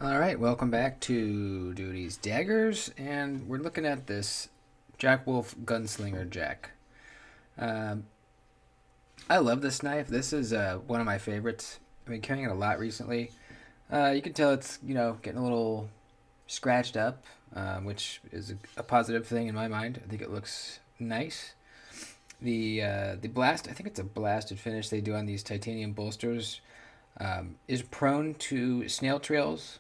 All right, welcome back to Duty's Daggers, and we're looking at this Jack Wolf Gunslinger Jack. Um, I love this knife. This is one of my favorites. I've been carrying it a lot recently. You can tell it's getting a little scratched up, which is a positive thing in my mind. I think it looks nice. The blast, I think it's a blasted finish they do on these titanium bolsters, is prone to snail trails,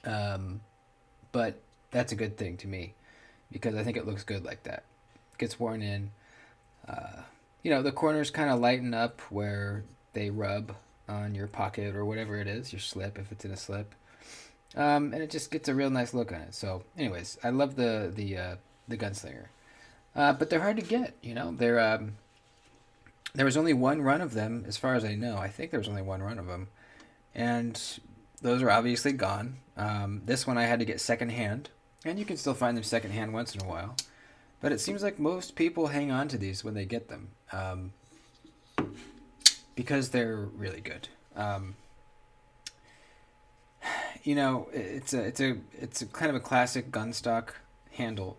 um, but that's a good thing to me because I think it looks good like that. Gets worn in. Uh, the corners kind of lighten up where they rub on your pocket or whatever it is, your slip if it's in a slip, and it just gets a real nice look on it. So, anyways, I love the Gunslinger, but they're hard to get. There was only one run of them, as far as I know. I think there was only one run of them, and those are obviously gone. This one I had to get secondhand, and you can still find them secondhand once in a while. But it seems like most people hang on to these when they get them, because they're really good. It's a kind of a classic gun stock handle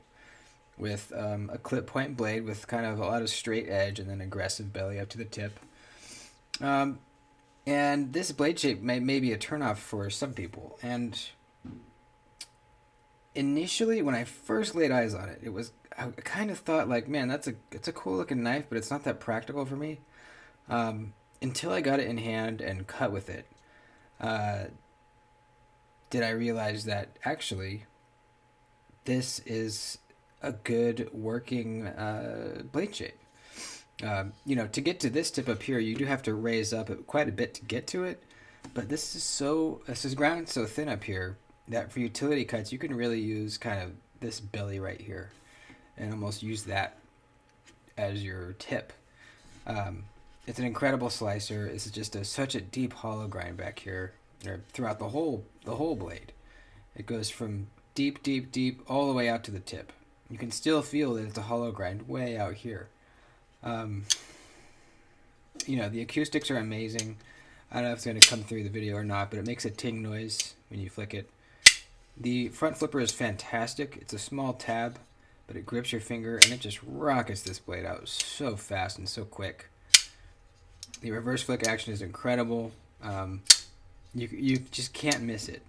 with a clip point blade with kind of a lot of straight edge and then aggressive belly up to the tip. Um, and this blade shape may be a turnoff for some people. And initially, when I first laid eyes on it, I kind of thought like, man, it's a cool looking knife, but it's not that practical for me. Until I got it in hand and cut with it, uh, did I realize that actually this is a good working blade shape. To get to this tip up here, you do have to raise up quite a bit to get to it. But this is ground so thin up here that for utility cuts, you can really use kind of this belly right here and almost use that as your tip. It's an incredible slicer. It's just such a deep hollow grind back here, or throughout the whole blade. It goes from deep, deep, deep all the way out to the tip. You can still feel that it's a hollow grind way out here. Um, the acoustics are amazing. I don't know if it's going to come through the video or not, but it makes a ting noise when you flick it. The front flipper is fantastic. It's a small tab, but it grips your finger and it just rockets this blade out so fast and so quick. The reverse flick action is incredible. You just can't miss it.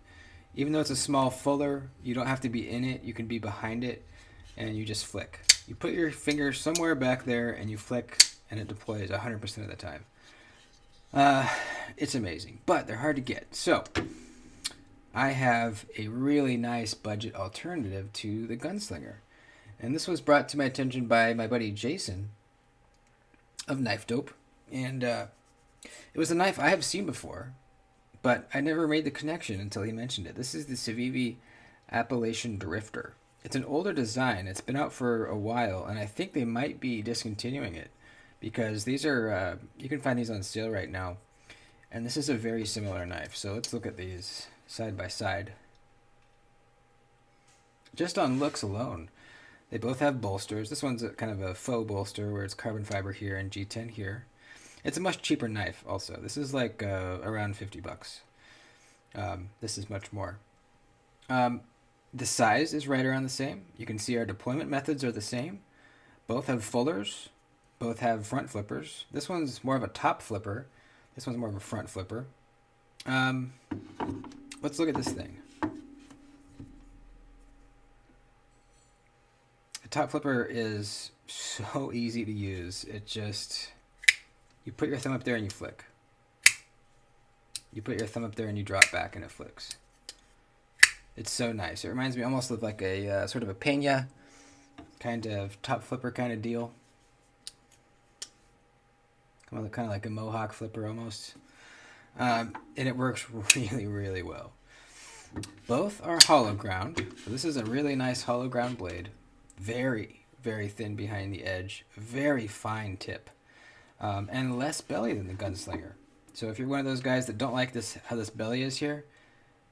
Even though it's a small fuller, you don't have to be in it. You can be behind it, and you just flick. You put your finger somewhere back there, and you flick, and it deploys 100% of the time. It's amazing, but they're hard to get. So I have a really nice budget alternative to the Gunslinger, and this was brought to my attention by my buddy Jason of Knife Dope, and it was a knife I have seen before, but I never made the connection until he mentioned it. This is the Civivi Appalachian Drifter. It's an older design. It's been out for a while, and I think they might be discontinuing it because these are you can find these on sale right now, and this is a very similar knife. So let's look at these side by side. Just on looks alone, they both have bolsters. This one's kind of a faux bolster where it's carbon fiber here and G10 here. It's a much cheaper knife also. This is like around $50. This is much more. The size is right around the same. You can see our deployment methods are the same. Both have fullers. Both have front flippers. This one's more of a top flipper. This one's more of a front flipper. Let's look at this thing. The top flipper is so easy to use. You put your thumb up there and you flick. You put your thumb up there and you drop back and it flicks. It's so nice. It reminds me almost of like a sort of a pena kind of top flipper kind of deal. Kind of like a mohawk flipper almost. And it works really, really well. Both are hollow ground. So this is a really nice hollow ground blade. Very, very thin behind the edge. Very fine tip. And less belly than the Gunslinger. So if you're one of those guys that don't like this, how this belly is here,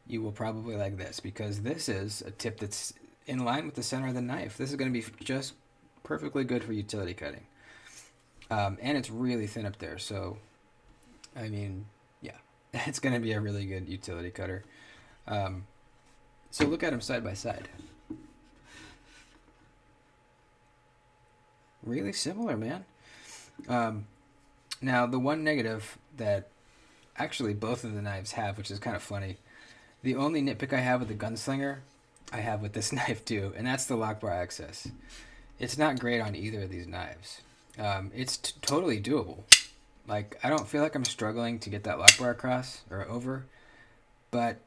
you will probably like this because this is a tip that's in line with the center of the knife. This is going to be just perfectly good for utility cutting. And it's really thin up there. So, I mean, yeah, it's going to be a really good utility cutter. So look at them side by side. Really similar, man. Now, the one negative that actually both of the knives have, which is kind of funny, the only nitpick I have with the Gunslinger, I have with this knife too, and that's the lock bar access. It's not great on either of these knives. It's totally doable. Like, I don't feel like I'm struggling to get that lock bar across or over, but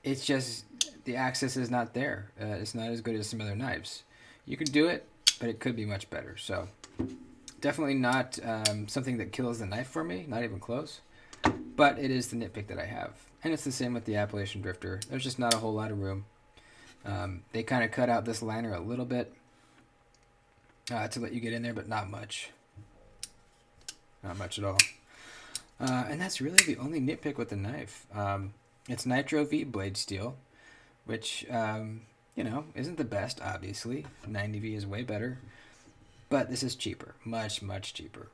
it's just the access is not there. It's not as good as some other knives. You can do it, but it could be much better. So definitely not something that kills the knife for me, not even close. But it is the nitpick that I have. And it's the same with the Appalachian Drifter. There's just not a whole lot of room. They kind of cut out this liner a little bit to let you get in there, but not much. Not much at all. And that's really the only nitpick with the knife. It's Nitro V blade steel, which, you know, isn't the best, obviously. 90V is way better. But this is cheaper. Much, much cheaper.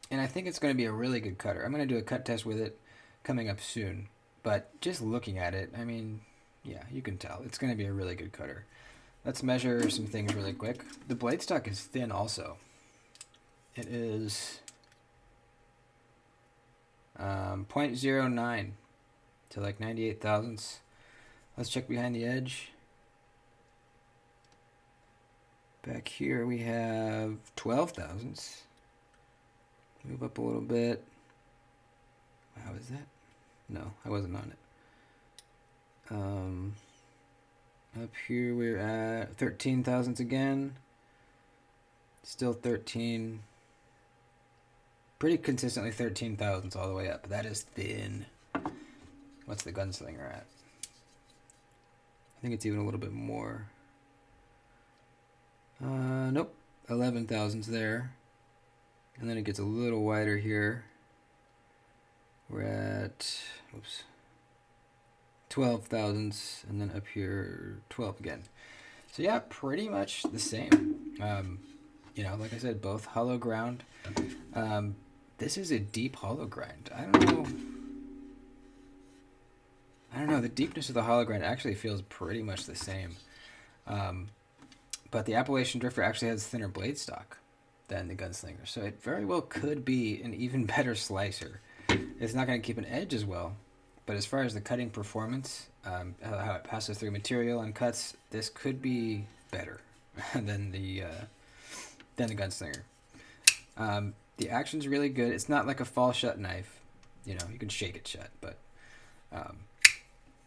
And I think it's going to be a really good cutter. I'm going to do a cut test with it coming up soon. But just looking at it, I mean, yeah, you can tell. It's going to be a really good cutter. Let's measure some things really quick. The blade stock is thin also. It is 0.09 to like 98 thousandths. Let's check behind the edge. Back here we have 12 thousandths. Move up a little bit. Wow, is that? No, I wasn't on it. Up here we're at 13 thousandths again. Still 13. Pretty consistently 13 thousandths all the way up. That is thin. What's the Gunslinger at? I think it's even a little bit more. Nope. 11 thousandths there. And then it gets a little wider here. We're at, oops, 12 thousandths, and then up here 12 again. So yeah, pretty much the same. You know, like I said, both hollow ground. This is a deep hollow grind. I don't know. The deepness of the hollow grind actually feels pretty much the same. But the Appalachian Drifter actually has thinner blade stock than the Gunslinger, so it very well could be an even better slicer. It's not going to keep an edge as well, but as far as the cutting performance, how it passes through material and cuts, this could be better than the Gunslinger. The action's really good. It's not like a fall shut knife. You know, you can shake it shut, but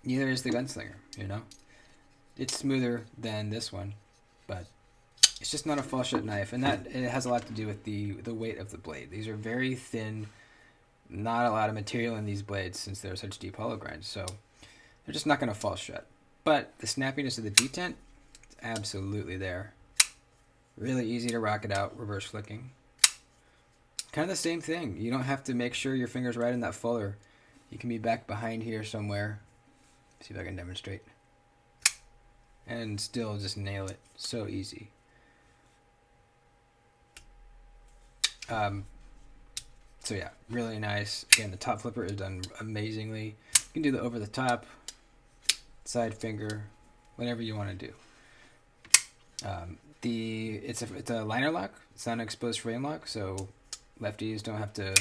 neither is the Gunslinger, you know. It's smoother than this one, but it's just not a fall shut knife, and that it has a lot to do with the weight of the blade. These are very thin, not a lot of material in these blades since they're such deep hollow grinds, so they're just not going to fall shut. But the snappiness of the detent is absolutely there. Really easy to rock it out, reverse flicking. Kind of the same thing. You don't have to make sure your finger's right in that fuller. You can be back behind here somewhere. See if I can demonstrate. And still just nail it. So easy. So yeah, really nice. Again, the top flipper is done amazingly. You can do the over the top, side finger, whatever you want to do. It's a liner lock. It's not an exposed frame lock, so lefties don't have to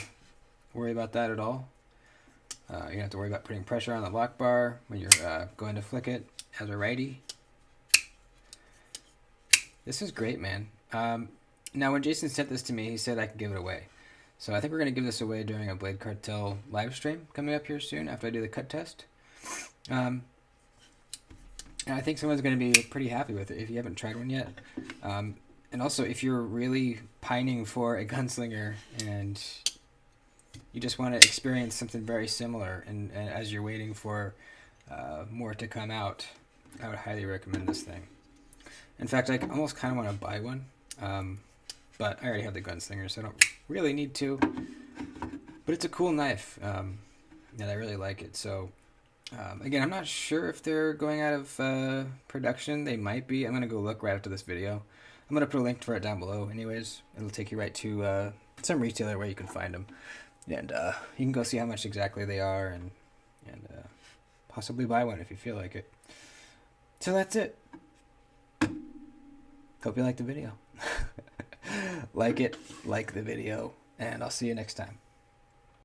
worry about that at all. You don't have to worry about putting pressure on the lock bar when you're going to flick it as a righty. This is great, man. Now, when Jason sent this to me, he said I could give it away. So I think we're going to give this away during a Blade Cartel live stream coming up here soon after I do the cut test. And I think someone's going to be pretty happy with it if you haven't tried one yet. And also, if you're really pining for a Gunslinger and you just want to experience something very similar, and as you're waiting for more to come out, I would highly recommend this thing. In fact, I almost kind of want to buy one, but I already have the Gunslinger, so I don't really need to. But it's a cool knife, and I really like it. So, again, I'm not sure if they're going out of production. They might be. I'm going to go look right after this video. I'm going to put a link for it down below anyways. It'll take you right to some retailer where you can find them. And you can go see how much exactly they are and possibly buy one if you feel like it. So that's it. Hope you liked the video. Like it, like the video, and I'll see you next time.